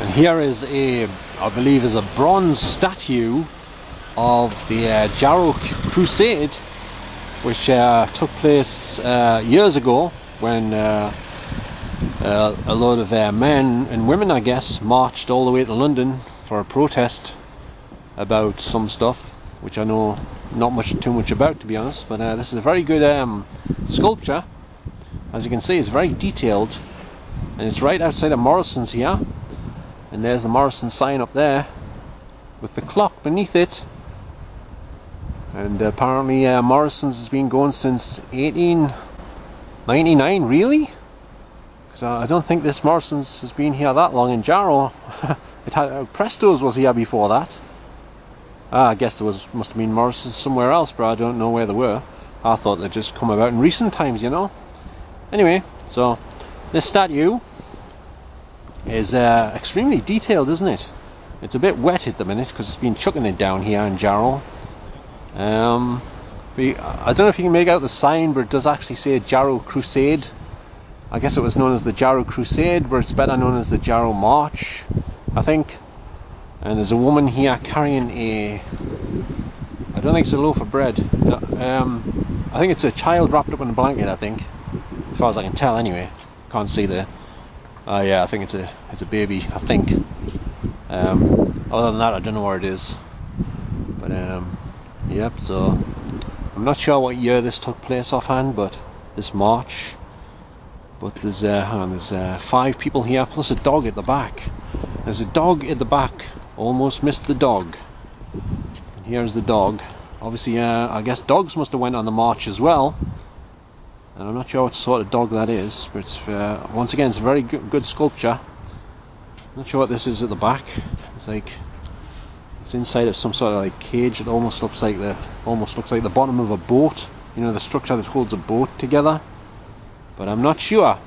And here is a, I believe is a bronze statue of the Jarrow Crusade, which took place years ago when a load of men and women, I guess, marched all the way to London for a protest about some stuff, which I know not too much about, to be honest. But this is a very good sculpture. As you can see, it's very detailed, and it's right outside of Morrisons here. And there's the Morrison sign up there with the clock beneath it. And apparently Morrisons has been going since 1899, really? Because I don't think this Morrisons has been here that long in Jarrow. It had Presto's was here before that. I guess there must have been Morrisons somewhere else, but I don't know where they were. I thought they'd just come about in recent times, you know. Anyway, so this statue is extremely detailed, isn't it? It's a bit wet at the minute because it's been chucking it down here in Jarrow. I don't know if you can make out the sign, but it does actually say Jarrow Crusade. I guess it was known as the Jarrow Crusade, but it's better known as the Jarrow March, I think. And there's a woman here carrying a, I don't think it's a loaf of bread. I think it's a child wrapped up in a blanket, I think, as far as I can tell anyway. Can't see there. Yeah, I think it's a baby, I think. Other than that, I don't know where it is. But yep, so I'm not sure what year this took place offhand, but this March. But there's 5 people here, plus a dog at the back. There's a dog at the back. Almost missed the dog. And here's the dog. Obviously, I guess dogs must have went on the march as well. And I'm not sure what sort of dog that is, but it's, once again, it's a very good sculpture. I'm not sure what this is at the back. It's like it's inside of some sort of like cage. It almost looks like the bottom of a boat. You know, the structure that holds a boat together. But I'm not sure.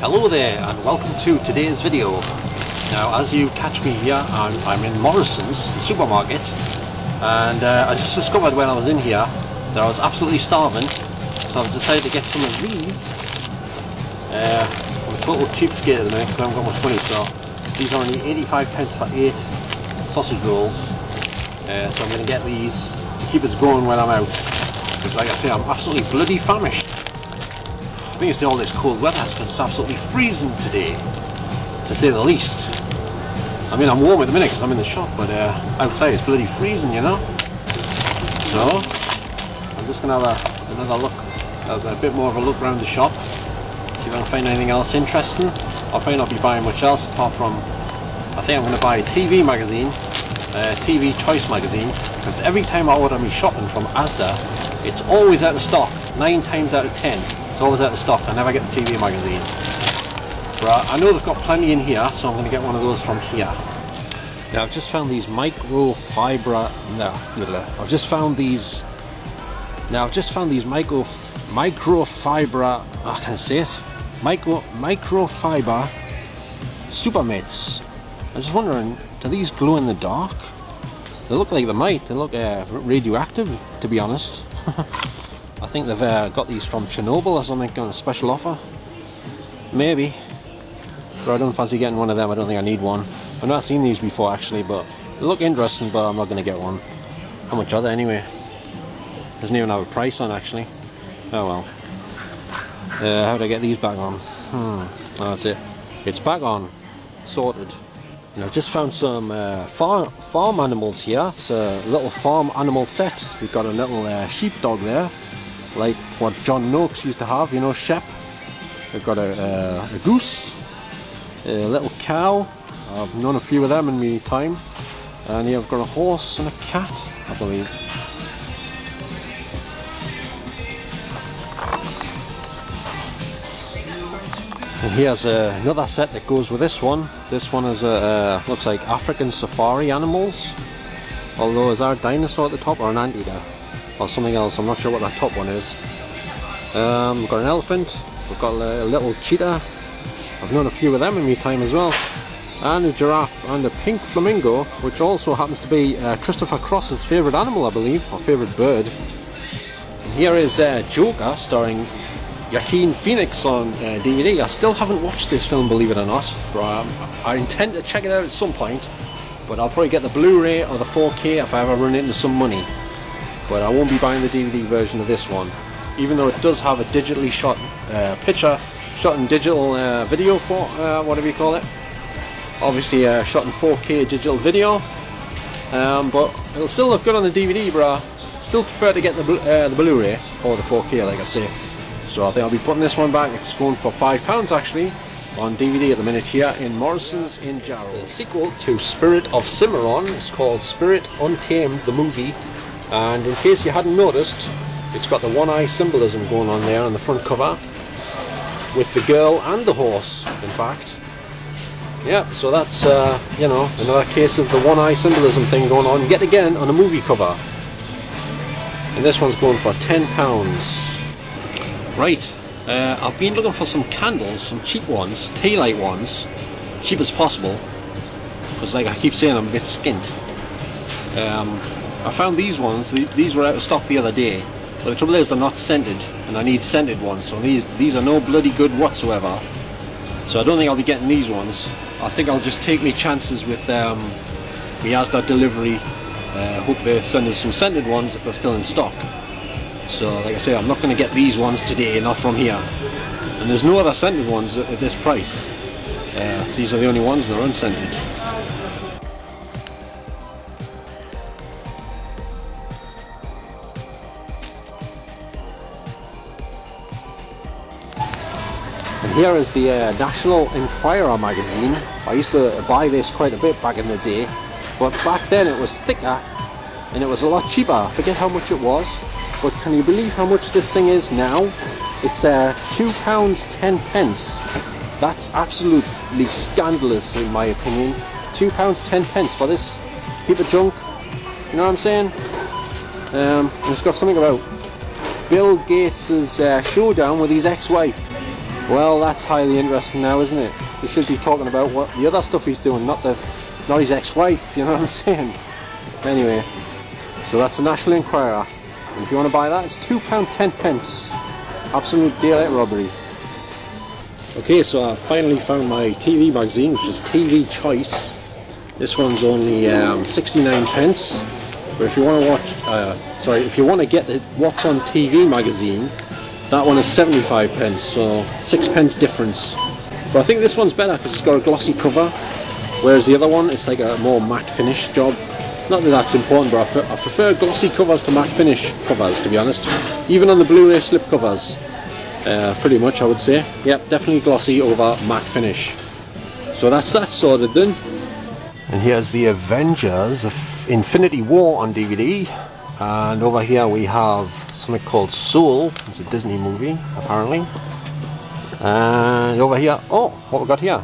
Hello there, and welcome to today's video. Now, as you catch me here, I'm in Morrisons supermarket, and I just discovered when I was in here that I was absolutely starving, so I've decided to get some of these. I'm a total cheapskate at the minute because I haven't got much money, so these are only 85p for 8 sausage rolls. So I'm going to get these to keep us going when I'm out, because like I say, I'm absolutely bloody famished. I think it's all this cold weather because it's absolutely freezing today, to say the least. I mean, I'm warm at the minute because I'm in the shop, but outside it's bloody freezing, you know. So I'm just gonna have another look, a bit more of a look around the shop, see if I can find anything else interesting. I'll probably not be buying much else apart from, I think I'm going to buy a TV magazine, TV Choice magazine, because every time I order me shopping from Asda, it's always out of stock. 9 times out of 10. It's always out of stock. I never get the TV magazine. But I know they've got plenty in here, so I'm going to get one of those from here. Now I've just found these microfiber. I've just found these microfiber. I can't say it. Microfiber super mitts. I was just wondering, do these glow in the dark? They look like they might. They look radioactive, to be honest. I think they've got these from Chernobyl or something on a special offer. Maybe. But I don't fancy getting one of them. I don't think I need one. I've not seen these before actually, but they look interesting, but I'm not going to get one. How much are they anyway? Doesn't even have a price on actually. Oh well. How do I get these back on? Oh, that's it. It's back on. Sorted. And I've just found some farm animals here. It's a little farm animal set. We've got a little sheepdog there, like what John Noakes used to have, you know, Shep. We've got a goose, a little cow. I've known a few of them in my time. And here I've got a horse and a cat, I believe. And here's another set that goes with this one. This one is looks like African safari animals. Although, is there a dinosaur at the top or an anteater? Or something else, I'm not sure what that top one is. We've got an elephant, we've got a little cheetah. I've known a few of them in my time as well. And a giraffe and a pink flamingo, which also happens to be Christopher Cross's favourite animal, I believe, or favourite bird. And here is Joker, starring Joaquin Phoenix on DVD. I still haven't watched this film, believe it or not, but I intend to check it out at some point. But I'll probably get the Blu-ray or the 4K if I ever run into some money. But I won't be buying the DVD version of this one, even though it does have a digitally shot picture, shot in digital video for whatever you call it. Obviously shot in 4K digital video, but it'll still look good on the DVD, but I still prefer to get the Blu-ray or the 4K, like I say. So I think I'll be putting this one back. It's going for £5 actually on DVD at the minute here in Morrisons in Jarrow. The sequel to Spirit of Cimarron is called Spirit Untamed, the movie, and in case you hadn't noticed, it's got the one-eye symbolism going on there on the front cover with the girl and the horse, in fact. Yeah, so that's you know, another case of the one-eye symbolism thing going on yet again on a movie cover. And this one's going for £10. Right, I've been looking for some candles, some cheap ones, tea light ones, cheap as possible, because like I keep saying, I'm a bit skint. I found these ones. These were out of stock the other day, but the trouble is they're not scented, and I need scented ones, so these are no bloody good whatsoever. So I don't think I'll be getting these ones. I think I'll just take my chances with the Asda delivery. Hope they send us some scented ones if they're still in stock. So like I say, I'm not going to get these ones today, not from here. And there's no other scented ones at this price. These are the only ones that are unscented. And here is the National Enquirer magazine. I used to buy this quite a bit back in the day, but back then it was thicker and it was a lot cheaper. I forget how much it was, but can you believe how much this thing is now? It's £2.10. That's absolutely scandalous in my opinion. £2.10 for this heap of junk. You know what I'm saying? And it's got something about Bill Gates's showdown with his ex-wife. Well, that's highly interesting now, isn't it? He should be talking about what the other stuff he's doing, not his ex-wife. You know what I'm saying? Anyway, so that's the National Enquirer. And if you want to buy that, it's £2.10. Absolute daylight robbery. Okay, so I finally found my TV magazine, which is TV Choice. This one's only 69p. But if you want to if you want to get the What's on TV magazine, that one is 75p, so 6p difference. But I think this one's better because it's got a glossy cover, whereas the other one, it's like a more matte finish job. Not that that's important, but I prefer glossy covers to matte finish covers, to be honest. Even on the Blu-ray slip covers, pretty much I would say. Yep, definitely glossy over matte finish. So that's that sorted then. And here's the Avengers of Infinity War on DVD. And over here we have something called Soul. It's a Disney movie, apparently. And over here, oh, what we got here?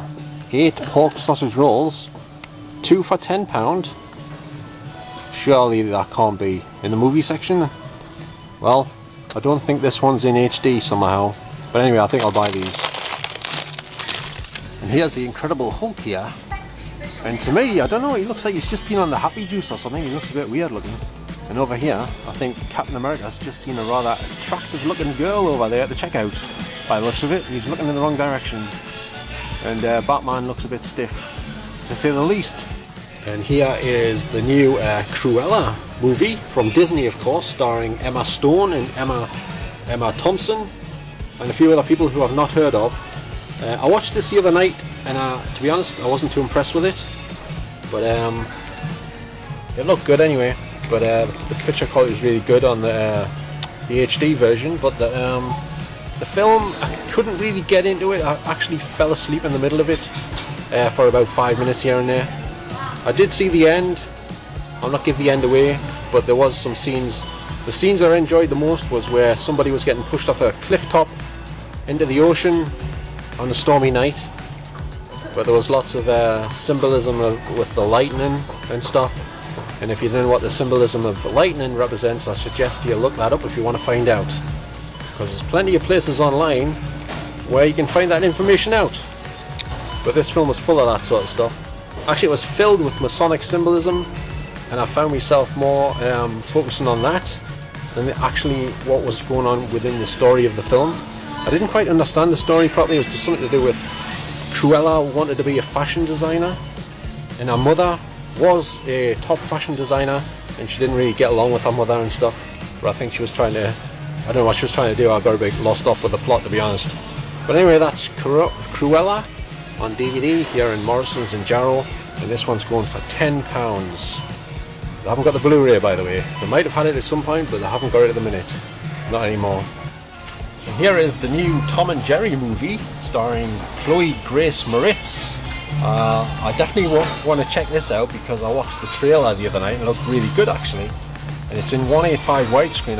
8 pork sausage rolls, 2 for £10. Surely that can't be in the movie section. Well, I don't think this one's in HD somehow. But anyway, I think I'll buy these. And here's the Incredible Hulk here. And to me, I don't know, he looks like he's just been on the Happy Juice or something. He looks a bit weird looking. And over here, I think Captain America's just seen a rather attractive looking girl over there at the checkout. By the looks of it, he's looking in the wrong direction. And Batman looks a bit stiff, to say the least. And here is the new Cruella movie from Disney, of course, starring Emma Stone and Emma Thompson and a few other people who I've not heard of. I watched this the other night, and to be honest, I wasn't too impressed with it. But it looked good anyway. But the picture quality is really good on the HD version. But the film, I couldn't really get into it. I actually fell asleep in the middle of it for about 5 minutes here and there. I did see the end. I'll not give the end away, but there was some scenes. The scenes I enjoyed the most was where somebody was getting pushed off a cliff top into the ocean on a stormy night. But there was lots of symbolism with the lightning and stuff. And if you don't know what the symbolism of lightning represents, I suggest you look that up if you want to find out. Because there's plenty of places online where you can find that information out. But this film was full of that sort of stuff. Actually, it was filled with Masonic symbolism, and I found myself more focusing on that than actually what was going on within the story of the film. I didn't quite understand the story properly. It was just something to do with Cruella wanted to be a fashion designer, and her mother was a top fashion designer, and she didn't really get along with her mother and stuff. But I think she was trying to, I don't know what she was trying to do. I got a bit lost off with the plot, to be honest. But anyway, that's Cruella on DVD here in Morrisons in Jarrow, and this one's going for £10. I haven't got the Blu-ray, by the way. They might have had it at some point, but they haven't got it at the minute. Not anymore. And here is the new Tom and Jerry movie starring Chloe Grace Moretz. I definitely want to check this out because I watched the trailer the other night and it looked really good actually. And it's in 185 widescreen.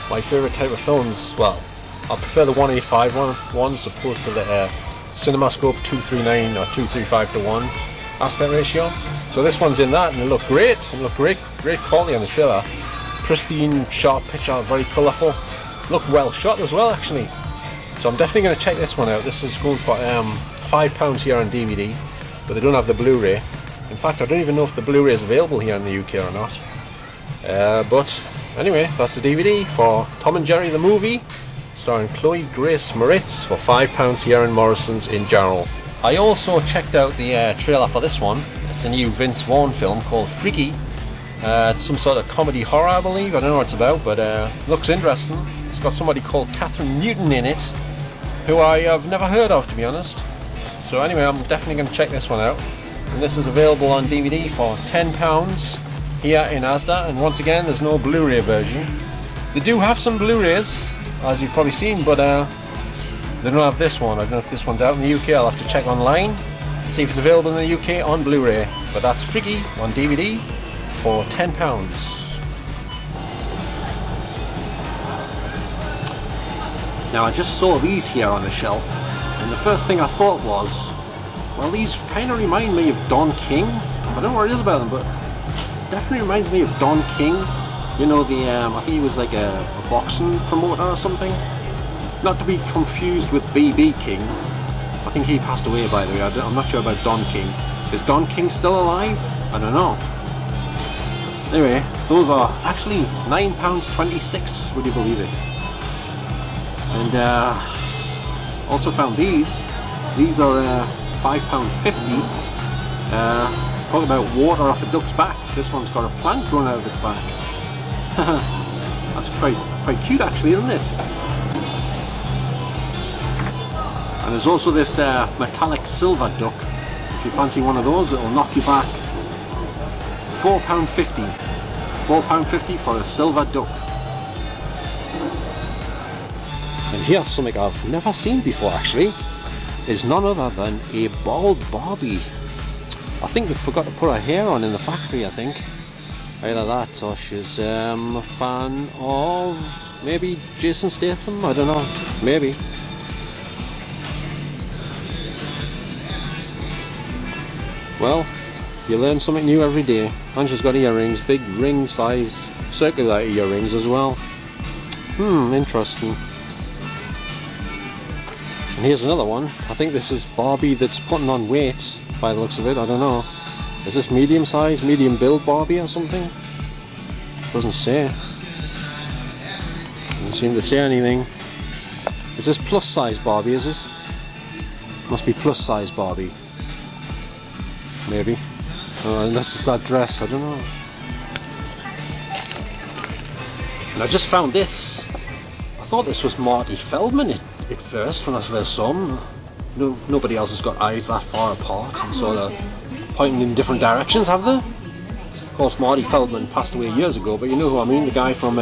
My favourite type of films, well, I prefer the 185 one as opposed to the CinemaScope 239 or 235 to 1 aspect ratio. So this one's in that and it looked great. It looked great quality on the trailer. Pristine, sharp picture, very colourful. Looked well shot as well actually. So I'm definitely going to check this one out. This is going for £5 here on DVD, but they don't have the Blu-ray. In fact, I don't even know if the Blu-ray is available here in the UK or not. But anyway, that's the DVD for Tom and Jerry the movie, starring Chloe Grace Moretz for £5 here in Morrisons in Jarrow. I also checked out the trailer for this one. It's a new Vince Vaughn film called Freaky. It's some sort of comedy horror, I believe. I don't know what it's about, but looks interesting. It's got somebody called Catherine Newton in it, who I have never heard of, to be honest. So anyway, I'm definitely going to check this one out. And this is available on DVD for £10 here in Asda. And once again, there's no Blu-ray version. They do have some Blu-rays, as you've probably seen, but they don't have this one. I don't know if this one's out in the UK. I'll have to check online, see if it's available in the UK on Blu-ray. But that's Freaky on DVD for £10. Now I just saw these here on the shelf, and the first thing I thought was, well, these kind of remind me of Don King. I don't know what it is about them, but it definitely reminds me of Don King. You know, the I think he was like a boxing promoter or something. Not to be confused with B.B. King. I think he passed away, by the way. I'm not sure about Don King. Is Don King still alive? I don't know. Anyway, those are actually £9.26, would you believe it? And also found these. These are £5.50. Talk about water off a duck's back. This one's got a plant growing out of its back. That's quite cute actually, isn't it? And there's also this metallic silver duck. If you fancy one of those, it'll knock you back. £4.50. £4.50 for a silver duck. And here's something I've never seen before actually. Is none other than a bald Barbie. I think they forgot to put her hair on in the factory, I think. Either that or she's a fan of maybe Jason Statham, I don't know, maybe. Well, you learn something new every day. And she's got earrings, big ring size circular earrings as well. Interesting. And here's another one. I think this is Barbie that's putting on weight by the looks of it. I don't know. Is this medium size, medium build Barbie or something? Doesn't say. Doesn't seem to say anything. Is this plus size Barbie, is it? Must be plus size Barbie. Maybe. Unless it's that dress, I don't know. And I just found this. I thought this was Marty Feldman at first when I first saw him. Nobody else has got eyes that far apart and sort of pointing in different directions, have they? Of course, Marty Feldman passed away years ago, but you know who I mean, the guy from,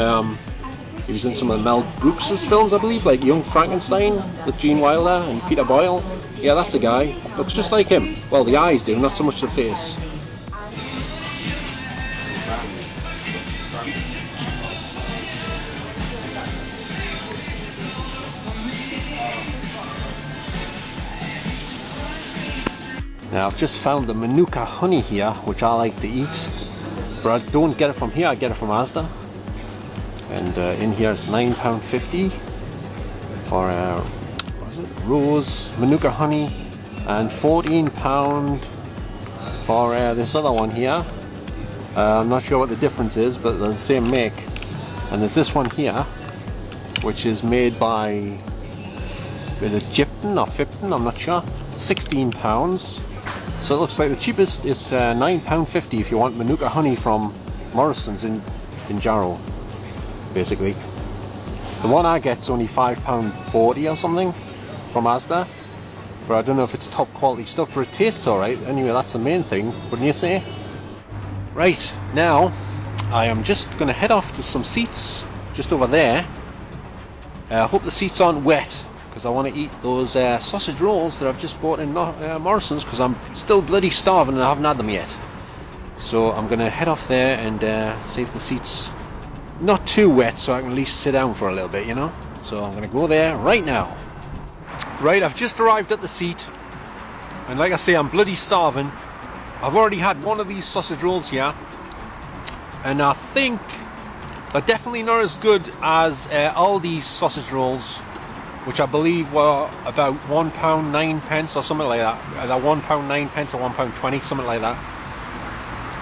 he was in some of Mel Brooks' films, I believe, like Young Frankenstein with Gene Wilder and Peter Boyle. Yeah, that's the guy. Looks just like him. Well, the eyes do, not so much the face. Now I've just found the Manuka Honey here, which I like to eat. but I don't get it from here, I get it from Asda. And in here it's £9.50 for what is it? Rose Manuka Honey, and £14 for this other one here. I'm not sure what the difference is, but they're the same make. And there's this one here, which is made by, is it Jipton or Fipton? I'm not sure. £16. So it looks like the cheapest is £9.50 if you want Manuka Honey from Morrisons in Jarrow, basically. The one I get is only £5.40 or something from Asda, but I don't know if it's top quality stuff, but it tastes alright. Anyway, that's the main thing, wouldn't you say? Right, now I am just going to head off to some seats just over there. I hope the seats aren't wet, because I want to eat those sausage rolls that I've just bought in Morrisons, because I'm still bloody starving and I haven't had them yet. So I'm going to head off there and see if the seats not too wet, so I can at least sit down for a little bit, you know. So I'm going to go there right now. Right, I've just arrived at the seat, and like I say, I'm bloody starving. I've already had one of these sausage rolls here, and I think they're definitely not as good as Aldi's sausage rolls, which I believe were about £1.09 or something like that. £1.09 or £1.20, something like that.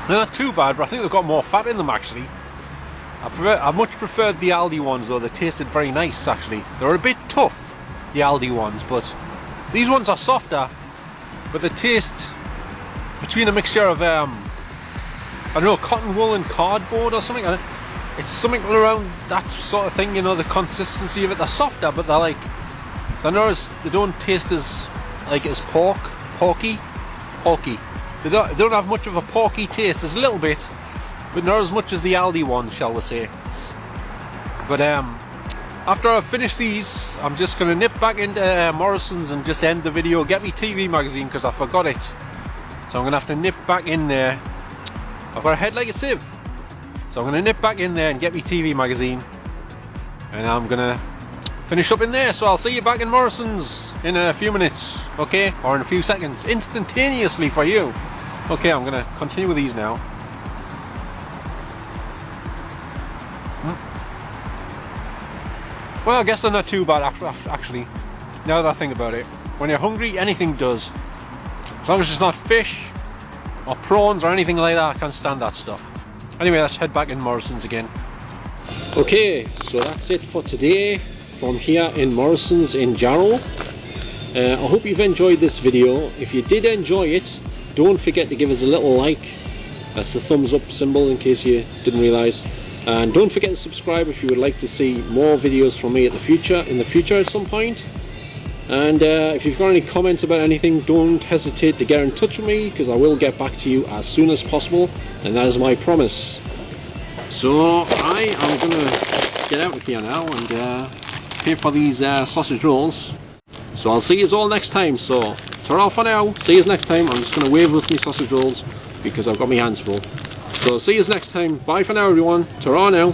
They're not too bad, but I think they've got more fat in them actually. I much preferred the Aldi ones though. They tasted very nice actually. They were a bit tough, the Aldi ones, but these ones are softer, but the taste between a mixture of I don't know, cotton wool and cardboard or something. It's something around that sort of thing, you know, the consistency of it. They're softer, but they're like, they're not as, they don't taste as like as porky. They don't have much of a porky taste. There's a little bit, but not as much as the Aldi ones, shall we say. But after I've finished these, I'm just going to nip back into Morrisons and just end the video, get me TV magazine, because I forgot it. So I'm going to have to nip back in there. I've got a head like a sieve. So I'm going to nip back in there and get me TV magazine. And I'm going to finish up in there. So I'll see you back in Morrisons in a few minutes. Okay? Or in a few seconds. Instantaneously for you. Okay, I'm going to continue with these now. Well, I guess they're not too bad actually. Now that I think about it. When you're hungry, anything does. As long as it's not fish or prawns or anything like that, I can't stand that stuff. Anyway, let's head back in Morrisons again. Okay, so that's it for today from here in Morrisons in Jarrow. I hope you've enjoyed this video. If you did enjoy it, don't forget to give us a little like. That's the thumbs up symbol in case you didn't realise. And don't forget to subscribe if you would like to see more videos from me in the future at some point. And if you've got any comments about anything, don't hesitate to get in touch with me, because I will get back to you as soon as possible, and that is my promise. So I am going to get out of here now and pay for these sausage rolls. So I'll see you all next time. So ta-ra for now. See you next time. I'm just going to wave with me sausage rolls because I've got my hands full. So see you next time. Bye for now everyone. Ta-ra now.